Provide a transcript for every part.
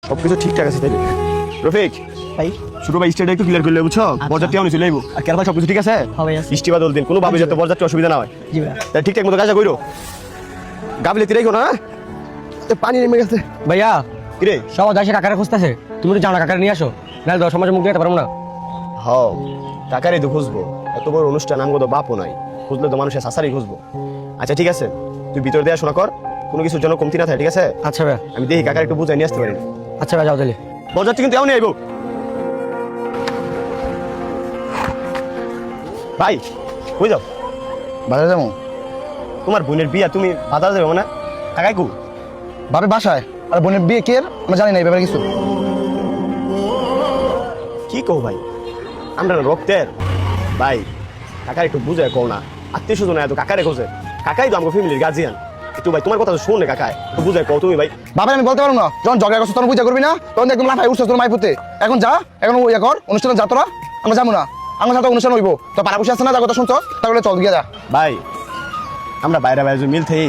সবকিছু ঠিকঠাক আছে তাইলে। রফিক ভাই ছোট ভাই স্টেটটা একটু ক্লিয়ার করলে বুঝছো, বরযাত্রী আমি চলে যাবো। আর কেন ভাই সবকিছু ঠিক আছে? হবে আছে। বৃষ্টি বাদল দিন কোনো ভাবে যাতে বরযাত্রী অসুবিধা না হয়। জি ভাই। তাই ঠিকঠাক মতো কাজটা কইরো। গাবলে তিরাইকো না, পানি নেমে গেছে। ভাইয়া কিরে সবাই যাইছে কাকারে খুঁজতেছে, তুমি তো যাও না কাকারে নিয়ে আসো, নাহলে দশ সমাজে মুখ দিতে পারবো না। হও টাকারই তো খুঁজবো, এত বড় অনুষ্ঠান আমগো তো বাপও নাই, খুঁজলে তো মানুষের সাসারই খুঁজবো। আচ্ছা ঠিক আছে, তুই ভিতর দিয়ে শোনা কর, কোনো কিছুর জন্য কমতি না থাকে, ঠিক আছে? আচ্ছা ভাইয়া। আমি দেখি কাকার একটু বুঝাই নিয়ে আসতে পারি। আচ্ছা ভাই যাও তাহলে। বরযাত্রী কিন্তু এমনই আইব। ভাই কই যাও? বাজারে যাবো। তোমার বোনের বিয়া, তুমি বাজার যাবে না? কাকাই কু বাপের বাসায় আর বোনের বিয়ে কে আমরা জানি না এই ব্যাপারে কিছু। কি কও ভাই, আমরা না রক্তের ভাই। কাকার একটু বুঝায় কও না, আত্মীয় স্বজন এত কাকারে খোঁজে, কাকাই তো আমার ফ্যামিলির গার্জিয়ান। একটু ভাই তোমার কথা তো শোনে কাকায়, একটু বুঝায় কও তুমি ভাই। বাপের আমি বলতে পারবো না, যখন ঝগড়া করছো তখন বুঝা করবি না, তখন একদম লাফাই উঠছো তোর মাইপুতে। এখন যা, এখন ইয়ে কর, অনুষ্ঠানে যা তোরা, আমরা যাবো না, আমার সাথে অনুষ্ঠান হইব। তো পাড়া বসে আছে না, যা কথা শুনছো তাহলে চল গিয়ে যা। ভাই আমরা বাইরে বাইরে মিল থেকে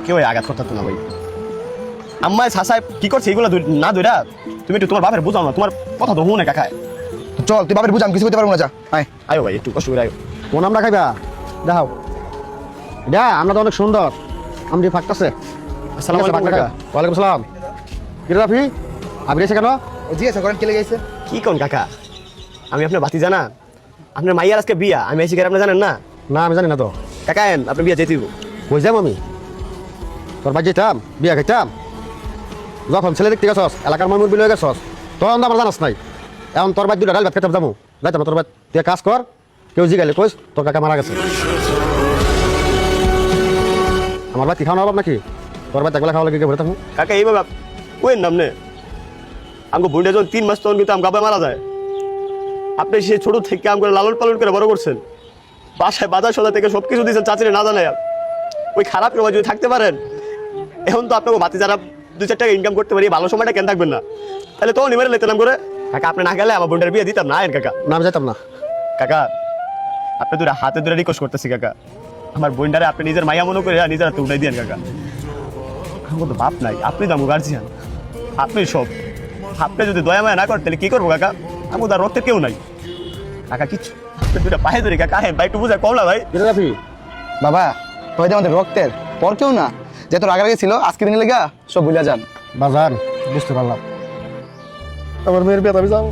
কেউ আঘাত করতে না ভাই। আম্মায় শাসায় কি করছে এগুলো না দইরা তুমি একটু তোমার বাপের বুঝাও না, তোমার কথা তো হুনে কাকায়। চল তুই বাপের বুঝা, আমি কিছু করতে পারবো না, যা আয়। আয়ো ভাই একটু কষ্ট করে আয়ো। কোন আমরা খাইবা দেখাও, এটা আমরা তো অনেক সুন্দর আমটি ফাঁকতেছে। আসসালামু আলাইকুম কাকা। ওয়ালাইকুম সালাম। কিরে রাফি আপনি এসে কেন? জি আছে, করেন কেলে গেছে। কি কোন কাকা, আমি আপনার বাতি জানা, আপনার মাইয়ার আজকে বিয়া, আমি আইসি আপনি জানেন না? না আমি জানি না তো। কাকা আইন আপনার বিয়া যেতে দিব। কই যাম আমি? তোর বাড়ি যেতাম বিয়া খাইতাম, যখন ছেলে দেখতে গেছস এলাকার মামুর বিলে গেছস তখন তো আমার জানাস নাই। এখন তোর বাড়ি দুটা ডাল ভাত খেতাম যাবো, যাইতাম না তোর বাড়ি। তুই এক কাজ কর, কেউ জিগাইলে কইস তোর কাকা মারা গেছে। আমার বাড়ি কি খাওয়া অভাব নাকি? তোর বাড়ি একবেলা খাওয়া লাগে ভরে থাকুন। কাকা এইভাবে কোয়েন নাম নে, আমাকে বোনটা যখন 3 মাস তখন কিন্তু আম গাবে মারা যায়। আপনি সে ছোট থেকে আমাকে লালন পালন করে বড় করছেন, বাসায় বাজার সদা থেকে সব কিছু দিয়েছেন চাচিরে না জানায়। ওই খারাপ সময় যদি থাকতে পারেন, এখন তো আপনাকে বাতি যারা 2-4 টাকা ইনকাম করতে পারি, ভালো সময়টা কেন থাকবেন না? তাহলে তখন এবারে লেতাম করে কাকা আপনি না গেলে আমার বোনটার বিয়ে দিতাম না। আইন কাকা। না আমি যাইতাম না। কাকা আপনি দুরা হাতে ধরে রিকোয়েস্ট করতেছি কাকা, আমার বোনটারে আপনি নিজের মাইয়া মনে করে নিজের হাতে উঠাই দিয়েন কাকা। আমার তো বাপ নাই, আপনি তো আমার গার্জিয়ান, আপনি সব। আপনি যদি দয়া মায়া না করেন তাহলে কি করবো কাকা? আমার তার রক্তের কেউ নাই কাকা, কিচ্ছু। আপনি দুটা পায়ে ধরে কাকা, হ্যাঁ ভাই একটু বুঝা কম না ভাই। কিরে রাফি বাবা তোদের আমাদের রক্তের পর কেউ না, যে তোর আগে ছিল আজকে দিনে লেগা সব ভুলে যান। বাজান বুঝতে পারলাম, আমার মেয়ের বিয়ে আমি যাবো।